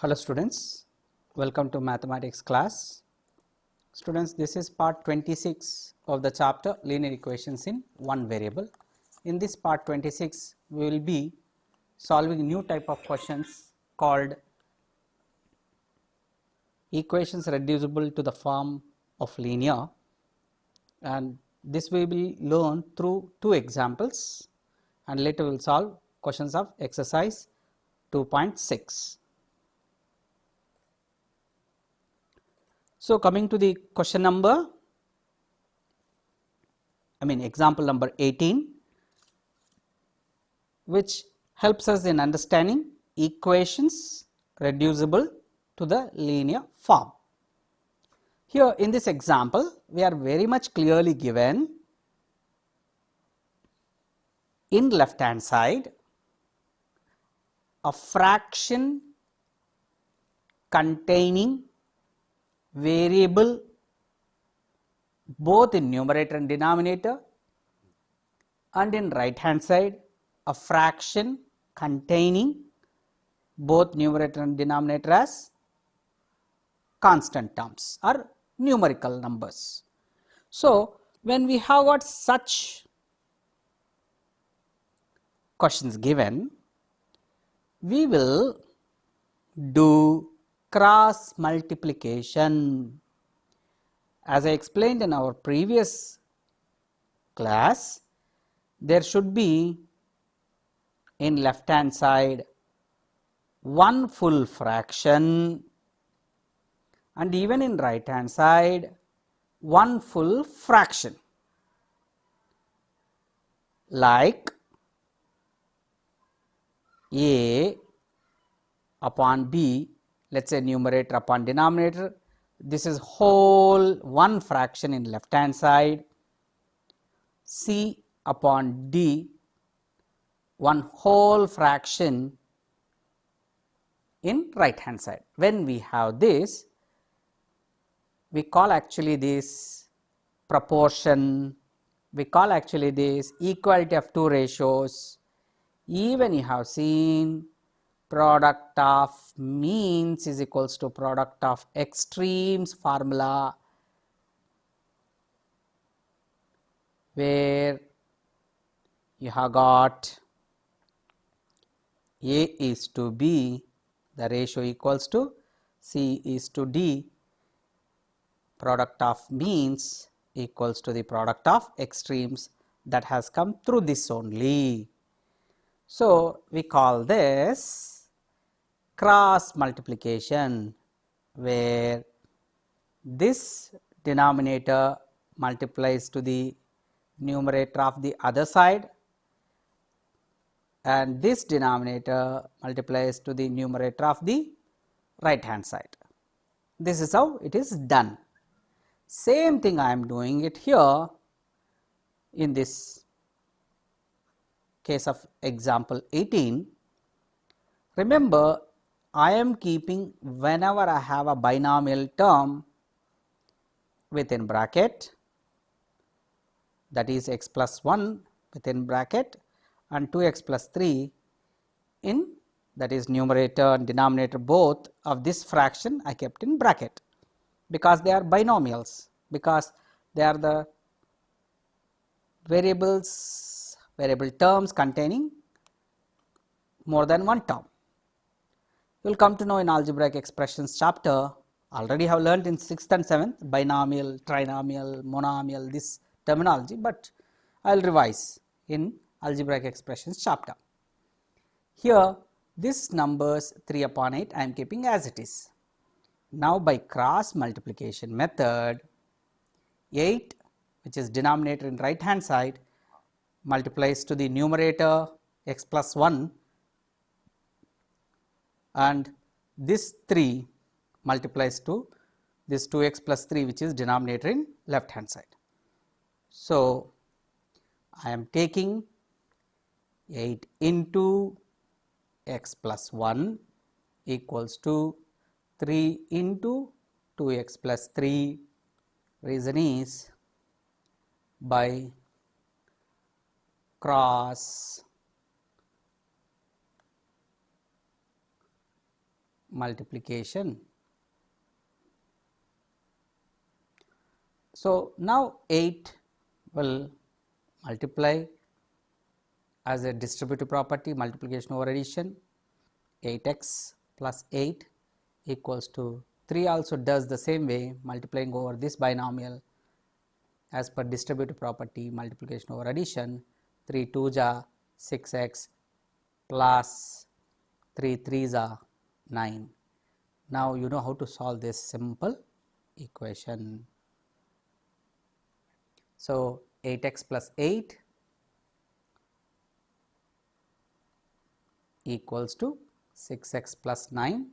Hello students, welcome to mathematics class. Students, this is part 26 of the chapter linear equations in one variable. In this part 26, we will be solving a new type of questions called equations reducible to the form of linear, and this we will learn through two examples, and later we will solve questions of exercise 2.6. So, coming to the question number, example number 18, which helps us in understanding equations reducible to the linear form. Here in this example, we are very much clearly given in left hand side a fraction containing variable both in numerator and denominator, and in right hand side a fraction containing both numerator and denominator as constant terms or numerical numbers. So, when we have got such questions given, we will do cross multiplication. As I explained in our previous class, there should be in left hand side one full fraction, and even in right hand side one full fraction, like A upon B, let us say numerator upon denominator. This is whole one fraction in left hand side, C upon D, one whole fraction in right hand side. When we have this, we call actually this proportion, we call actually this equality of two ratios. Even you have seen product of means is equals to product of extremes formula, where you have got A is to B, the ratio equals to C is to D, product of means equals to the product of extremes. That has come through this only. So, we call this cross multiplication, where this denominator multiplies to the numerator of the other side and this denominator multiplies to the numerator of the right hand side. This is how it is done. Same thing I am doing it here in this case of example 18. Remember, I am keeping whenever I have a binomial term within bracket, that is x plus 1 within bracket and 2x plus 3 in, that is numerator and denominator both of this fraction I kept in bracket, because they are binomials, because they are the variable terms containing more than one term. You will come to know in algebraic expressions chapter, already have learnt in 6th and 7th binomial, trinomial, monomial, this terminology, but I will revise in algebraic expressions chapter. Here this numbers 3 upon 8 I am keeping as it is. Now by cross multiplication method, 8 which is denominator in right hand side multiplies to the numerator x plus 1, and this 3 multiplies to this 2x plus 3 which is denominator in left hand side. So, I am taking 8 into x plus 1 equals to 3 into 2x plus 3. Reason is by cross multiplication. So, now 8 will multiply as a distributive property, multiplication over addition. 8x plus 8 equals to 3 also does the same way, multiplying over this binomial as per distributive property, multiplication over addition. 3 2s are 6x plus 3 3s are 9. Now, you know how to solve this simple equation. So, 8x plus 8 equals to 6x plus 9.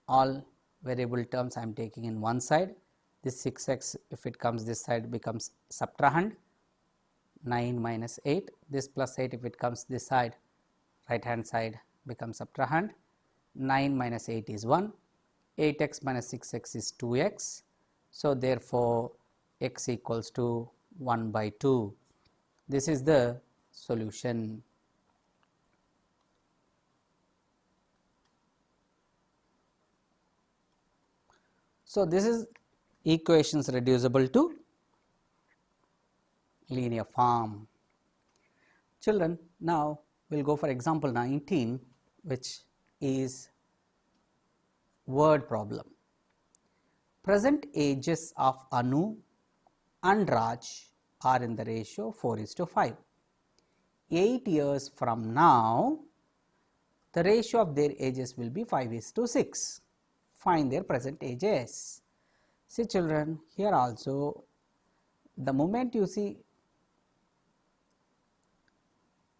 All variable terms I am taking in one side. This 6x, if it comes this side, becomes subtrahend. 9 minus 8, this plus 8 if it comes this side, right hand side becomes subtrahend. 9 minus 8 is 1, 8x minus 6x is 2x. So, therefore, x equals to 1 by 2. This is the solution. So, this is equations reducible to linear form. Children, now we will go for example 19, which is word problem. Present ages of Anu and Raj are in the ratio 4:5. 8 years from now, the ratio of their ages will be 5:6. Find their present ages. See children, here also the moment you see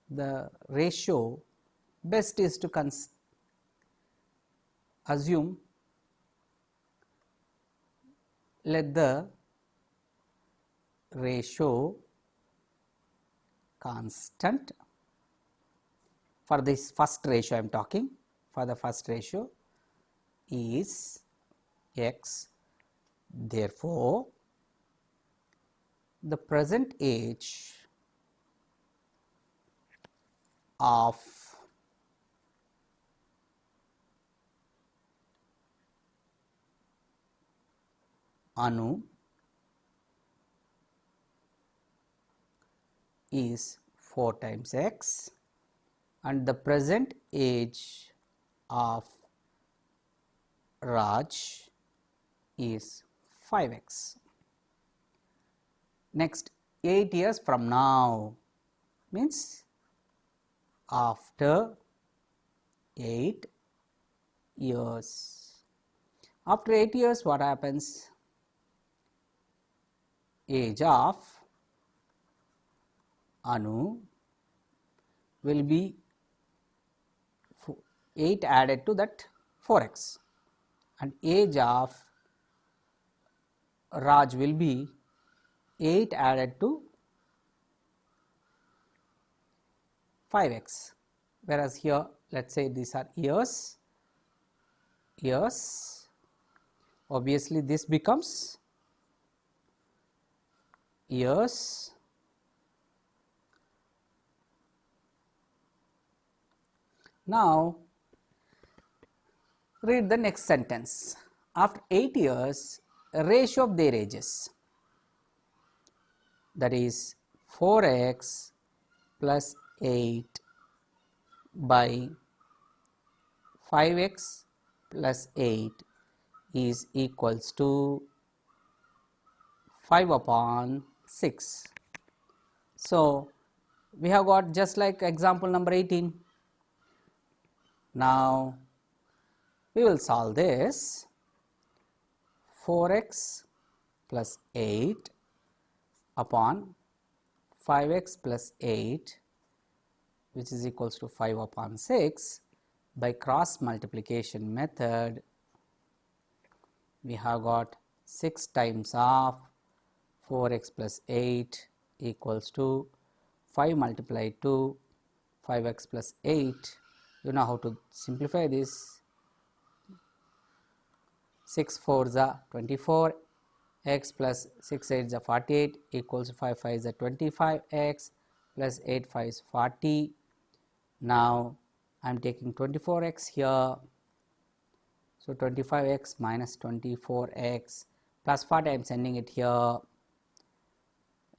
the ratio, best is to assume, let the ratio constant. For this first ratio I am talking, for the first ratio is x. Therefore, the present age of Anu is 4 times x and the present age of Raj is 5x. Next, 8 years from now means after 8 years. After 8 years, what happens? Age of Anu will be 8 added to that 4x and age of Raj will be 8 added to 5x, whereas here let us say these are years, obviously this becomes years. Now, read the next sentence. After 8 years, a ratio of their ages, that is 4x plus 8 by 5x plus 8 is equals to 5 upon 6. So, we have got just like example number 18. Now, we will solve this. 4x plus 8 upon 5x plus 8, which is equals to 5 upon 6. By cross multiplication method, we have got 6 times of 4x plus 8 equals to 5 multiplied to 5x plus 8. You know how to simplify this. 6 4s are 24, x plus 6 8s are 48 equals 5 5s are 25, x plus 8 5 is 40. Now, I am taking 24x here So 25x minus 24x plus 40, I am sending it here,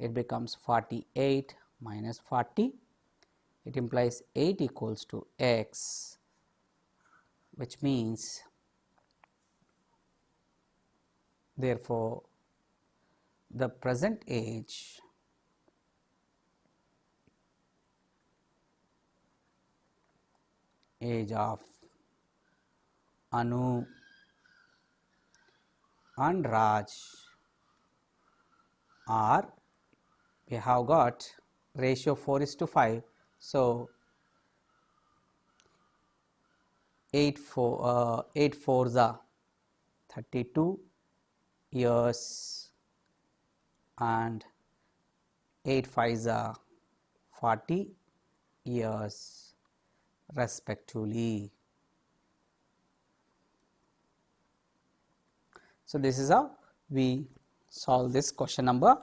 it becomes 48 minus 40, it implies 8 equals to x, which means therefore the present age of Anu and Raj are, we have got ratio 4:5. So 8 fours are 32 years and 8 fives are 40 years respectively. So this is how we solve this question number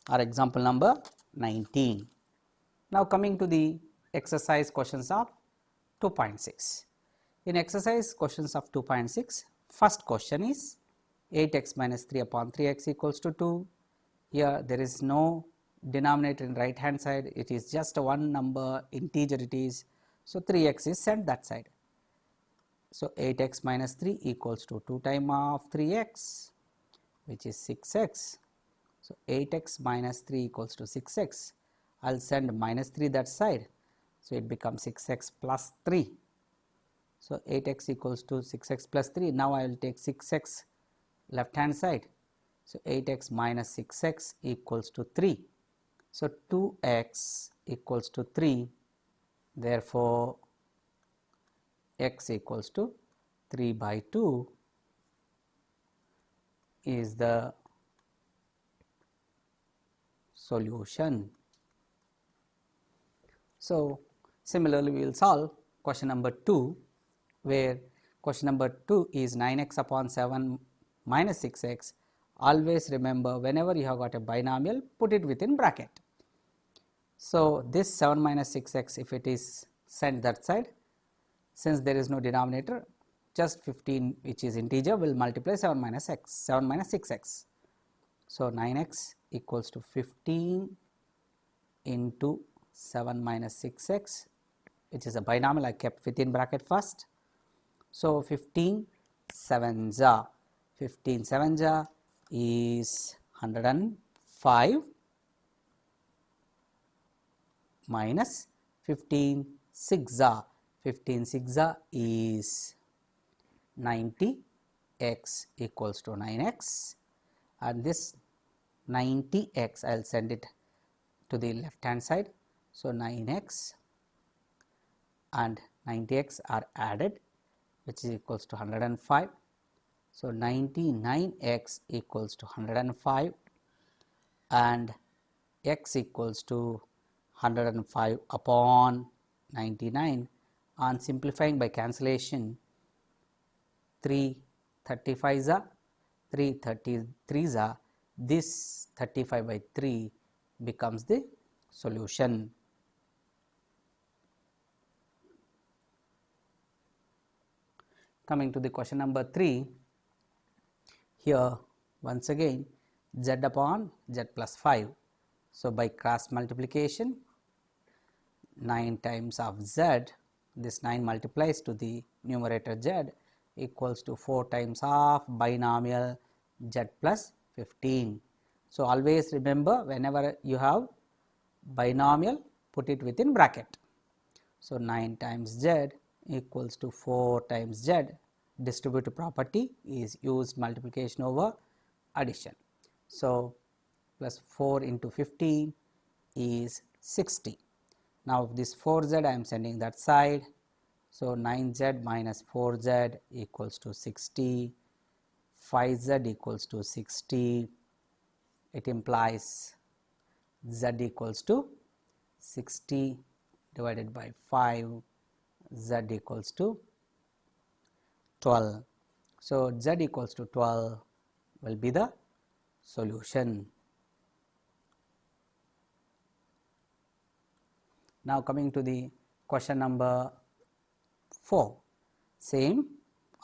or example number 19. Now coming to the exercise questions of 2.6. In exercise questions of 2.6, first question is 8x minus 3 upon 3x equals to 2. Here there is no denominator in right hand side, it is just one number, integer it is. So 3x is sent that side. So 8x minus 3 equals to 2 times of 3x, which is 6x. So 8x minus 3 equals to 6x. I will send minus 3 that side. So it becomes 6x plus 3. So 8x equals to 6x plus 3. Now I will take 6x left hand side. So 8x minus 6x equals to 3. So 2x equals to 3. Therefore x equals to 3 by 2 is the solution. So similarly we will solve question number 2, where question number 2 is 9x upon 7 minus 6x. Always remember, whenever you have got a binomial, put it within bracket. So this 7 minus 6x, if it is sent that side, since there is no denominator, just 15 which is integer will multiply 7 minus 6x. So 9x equals to 15 into 7 minus 6x, which is a binomial, I kept within bracket first. So 15 sevens are, 15 sevens are is 105 minus 15 sixes, 15 sixes is 90, x equals to 9x, and this 90x I will send it to the left hand side. So 9x and 90x are added, which is equals to 105. So 99x equals to 105 and x equals to 105 upon 99. On simplifying by cancellation, 3 35s are 3 33s are, this 35 by 3 becomes the solution. Coming to the question number 3, here once again z upon z plus 5. So by cross multiplication, 9 times of z, this 9 multiplies to the numerator z equals to 4 times of binomial z plus 15. So always remember, whenever you have binomial, put it within bracket. So 9 times z equals to 4 times z. Distributive property is used, multiplication over addition. So plus 4 into 15 is 60. Now this 4z I am sending that side. So 9z minus 4z equals to 60, 5z equals to 60. It implies z equals to 60 divided by 5, z equals to 12. So z equals to 12 will be the solution. Now coming to the question number 4, same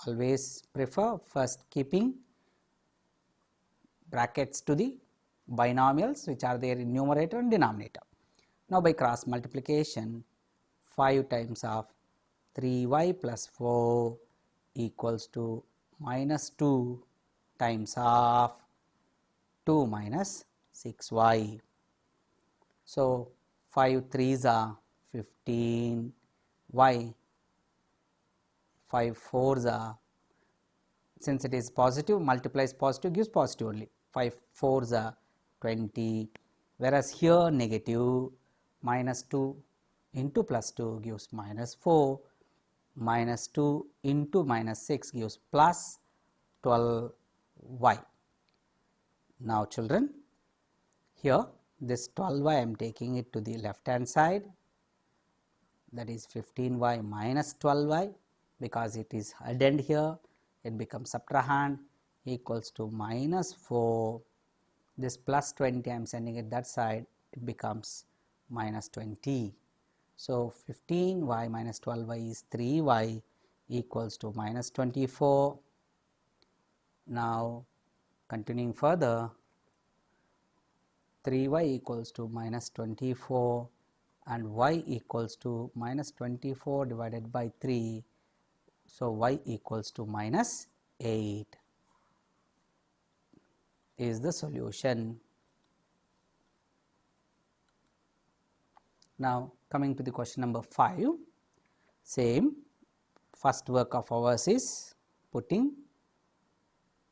always prefer first keeping brackets to the binomials which are there in numerator and denominator. Now, by cross multiplication, 5 times of 3y plus 4 equals to minus 2 times of 2 minus 6y. So, 5 3s are 15 y, 5 4s are, since it is positive, multiplies positive, gives positive only, 5 4s are 20, whereas here negative, minus 2 into plus 2 gives minus 4, minus 2 into minus 6 gives plus 12y. Now, children, here this 12y I am taking it to the left hand side, that is 15y minus 12y, because it is addend here, it becomes subtrahend, equals to minus 4, this plus 20 I am sending it that side, it becomes minus 20. So, 15y minus 12y is 3y equals to minus 24. Now, continuing further, 3y equals to minus 24 and y equals to minus 24 divided by 3. So, y equals to minus 8 is the solution. Now, coming to the question number 5, same first work of ours is putting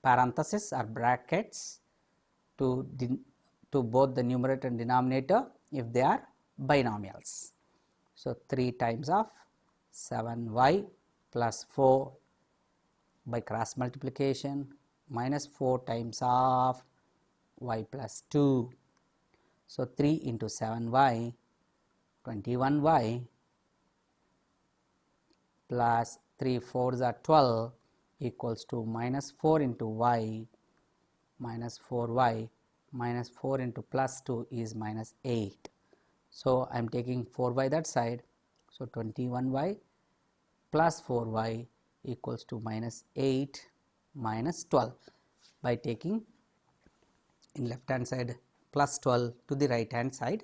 parentheses or brackets to both the numerator and denominator if they are binomials. So, 3 times of 7y plus 4 by cross multiplication minus 4 times of y plus 2. So, 3 into 7y, 21y plus 3 4s are 12 equals to minus 4 into y minus 4y minus 4 into plus 2 is minus 8. So, I am taking 4y that side. So, 21y plus 4y equals to minus 8 minus 12, by taking in left hand side plus 12 to the right hand side,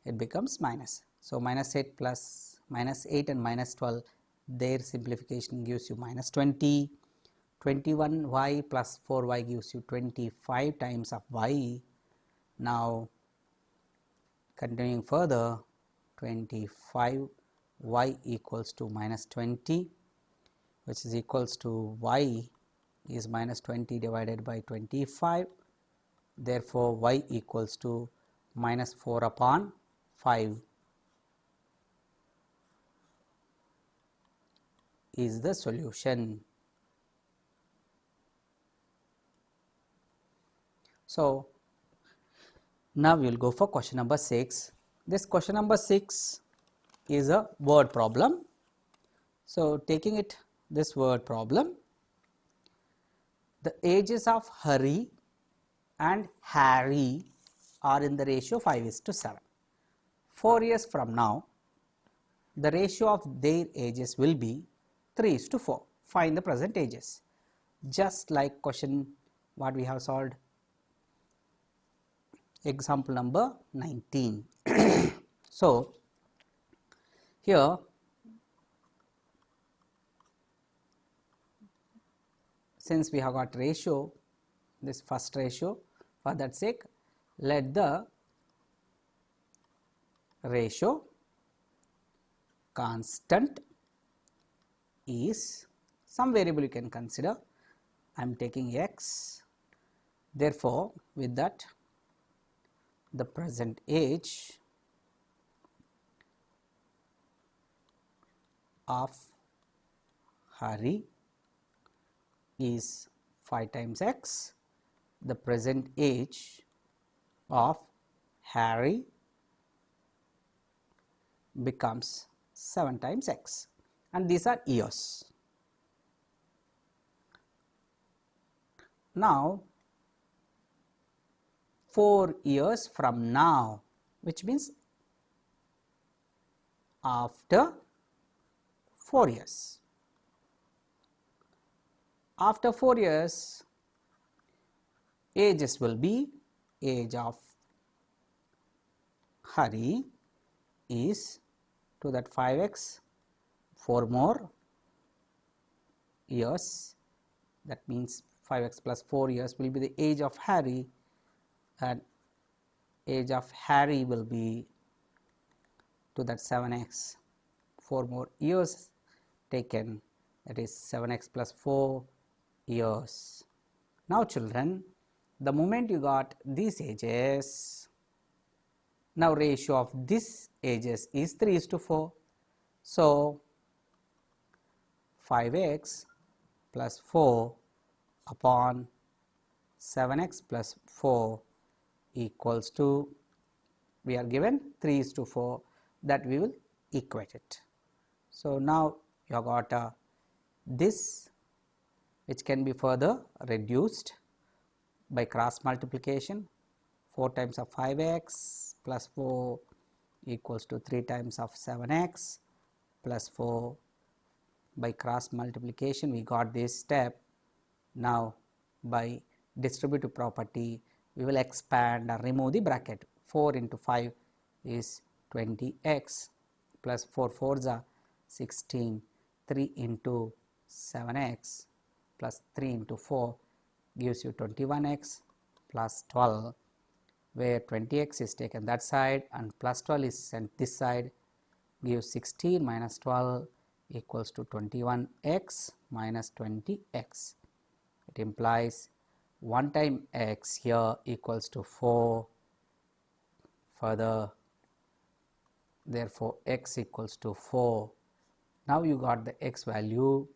it becomes minus. So, minus 8 plus minus 8 and minus 12, their simplification gives you minus 20. 21y plus 4y gives you 25 times of y. Now, continuing further, 25y equals to minus 20, which is equals to y is minus 20 divided by 25. Therefore, y equals to minus 4 upon 5 is the solution. So, now we will go for question number 6. This question number 6 is a word problem. So, taking it this word problem, the ages of Hari and Harry are in the ratio 5:7. 4 years from now, the ratio of their ages will be 3:4. Find the present ages. Just like question what we have solved, example number 19. So, here since we have got ratio, this first ratio, for that sake let the ratio constant is some variable you can consider. I am taking x. Therefore, with that the present age of Hari is 5 times x, the present age of Harry becomes 7 times x, and these are years. Now, 4 years from now, which means after 4 years. After 4 years, ages will be, age of Hari is to that 5x, 4 more years, that means 5x plus 4 years will be the age of Hari, and age of Harry will be to that 7x, 4 more years taken, that is 7x plus 4 years. Now children, the moment you got these ages, now ratio of these ages is 3:4. So 5x plus 4 upon 7x plus 4 equals to, we are given 3:4, that we will equate it. So now you have got this, which can be further reduced by cross multiplication. 4 times of 5x plus 4 equals to 3 times of 7x plus 4. By cross multiplication we got this step. Now by distributive property we will expand or remove the bracket. 4 into 5 is 20x plus 4 4s are 16, 3 into 7x plus 3 into 4 gives you 21x plus 12, where 20x is taken that side and plus 12 is sent this side, gives 16 minus 12 equals to 21x minus 20x. It implies 1 time x here equals to 4, further therefore x equals to 4. Now you got the x value,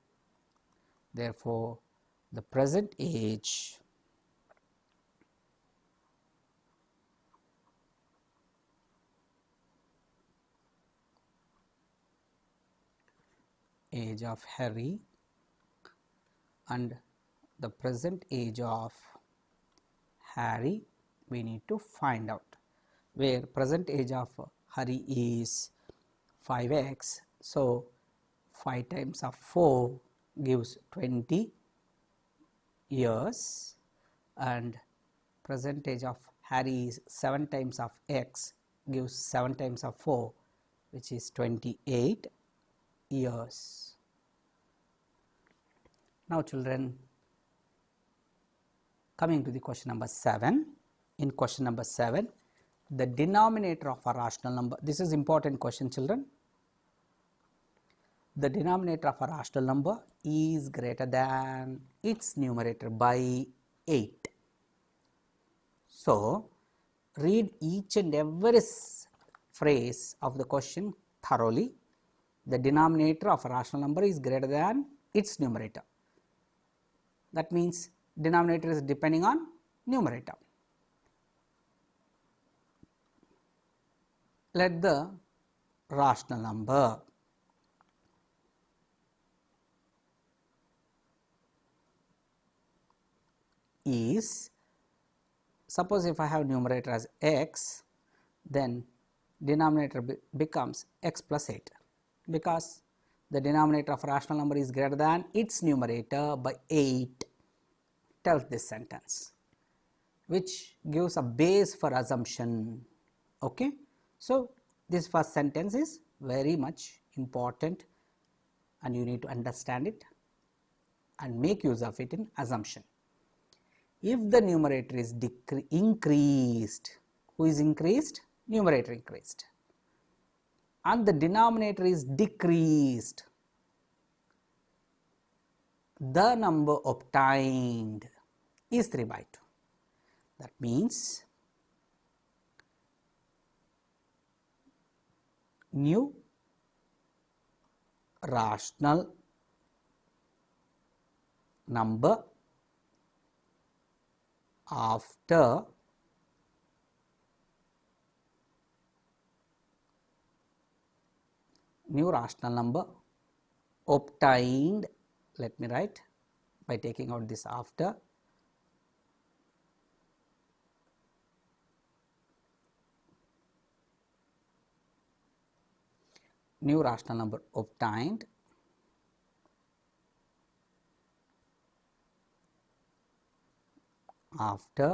therefore the present age of Harry and the present age of Harry we need to find out, where present age of Harry is 5x. So 5 times of 4 gives 20 years and present age of Harry is 7 times of x gives 7 times of 4, which is 28 years. Now children, coming to the question number 7. In question number 7, the denominator of a rational number, this is important question children. The denominator of a rational number is greater than its numerator by 8. So read each and every phrase of the question thoroughly. The denominator of a rational number is greater than its numerator. That means denominator is depending on numerator. Let the rational number is, suppose if I have numerator as x, then denominator becomes x plus 8, because the denominator of rational number is greater than its numerator by 8, tells this sentence, which gives a base for assumption. Okay. So this first sentence is very much important and you need to understand it and make use of it in assumption. If the numerator is increased, who is increased? Numerator increased, and the denominator is decreased, the number obtained is 3 by 2. That means new rational number after new rational number obtained, let me write by taking out this after, new rational number obtained after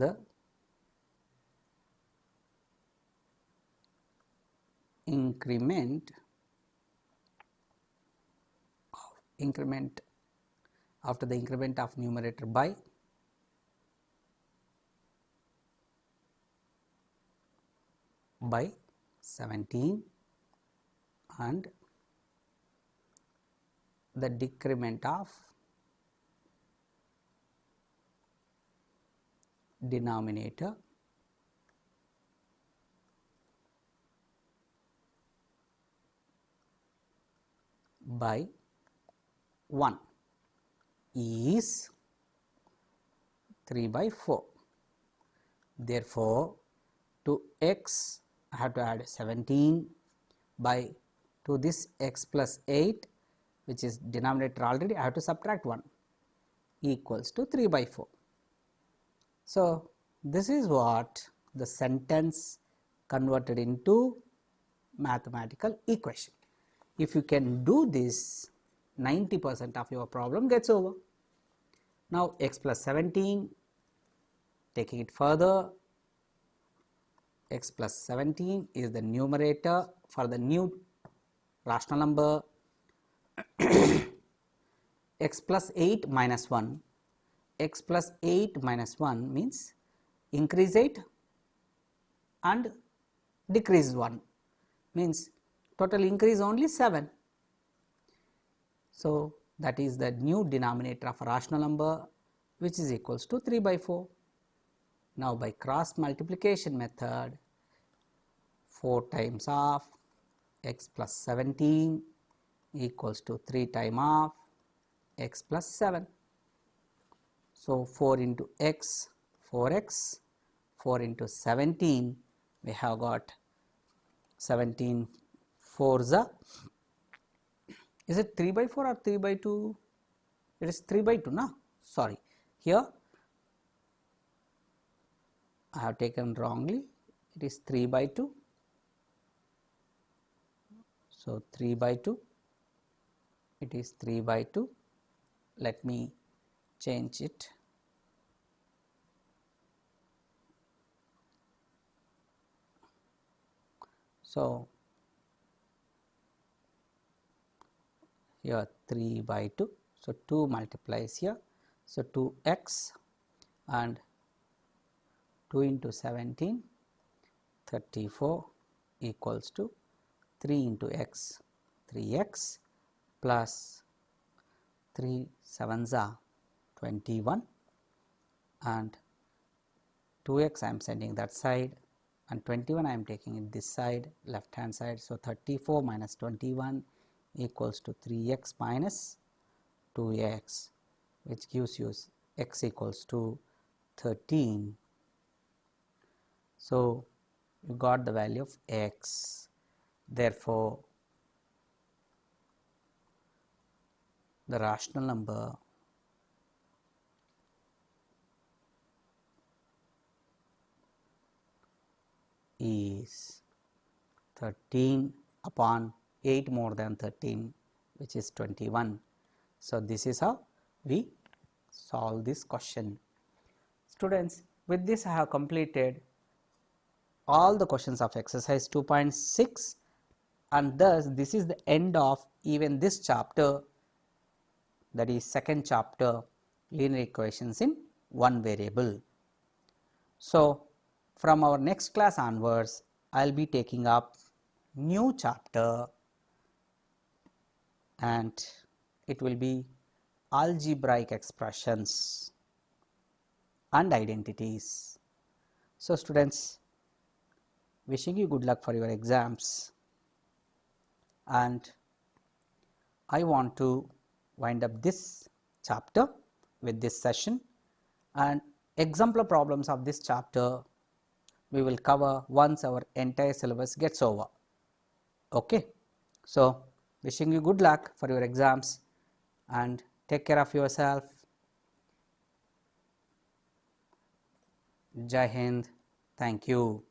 the increment after the increment of numerator by by 17 and the decrement of denominator by 1 is 3 by 4. Therefore, to x I have to add 17 by to this x plus 8, which is denominator already, I have to subtract 1 equals to 3 by 4. So, this is what the sentence converted into mathematical equation. If you can do this, 90% of your problem gets over. Now, x plus 17, taking it further, x plus 17 is the numerator for the new rational number, x plus 8 minus 1, x plus 8 minus 1 means increase 8 and decrease 1, means total increase only 7. So, that is the new denominator of a rational number, which is equals to 3 by 4. Now, by cross multiplication method, 4 times of x plus 17 equals to 3 times of x plus 7. So, 4 into x, 4x, 4 into 17, we have got 17 4s. Is it 3 by 4 or 3 by 2? It is 3 by 2, no? Sorry. Here I have taken wrongly, it is 3 by 2. So, 3 by 2, it is 3 by 2. Let me change it. So, here 3 by 2. So, 2 multiplies here. So, 2x and 2 into 17, 34 equals to 3 into x, 3x plus 3 7s are 21 and 2x I am sending that side and 21 I am taking it this side, left hand side. So, 34 minus 21 equals to 3x minus 2x, which gives you x equals to 13. So, you got the value of x. Therefore, the rational number is 13 upon 8 more than 13, which is 21. So, this is how we solve this question. Students, with this I have completed all the questions of exercise 2.6, and thus this is the end of even this chapter, that is second chapter, linear equations in one variable. So, from our next class onwards, I will be taking up new chapter and it will be algebraic expressions and identities. So, students, wishing you good luck for your exams, and I want to wind up this chapter with this session, and exemplar problems of this chapter we will cover once our entire syllabus gets over. Okay. So, wishing you good luck for your exams and take care of yourself. Jai Hind. Thank you.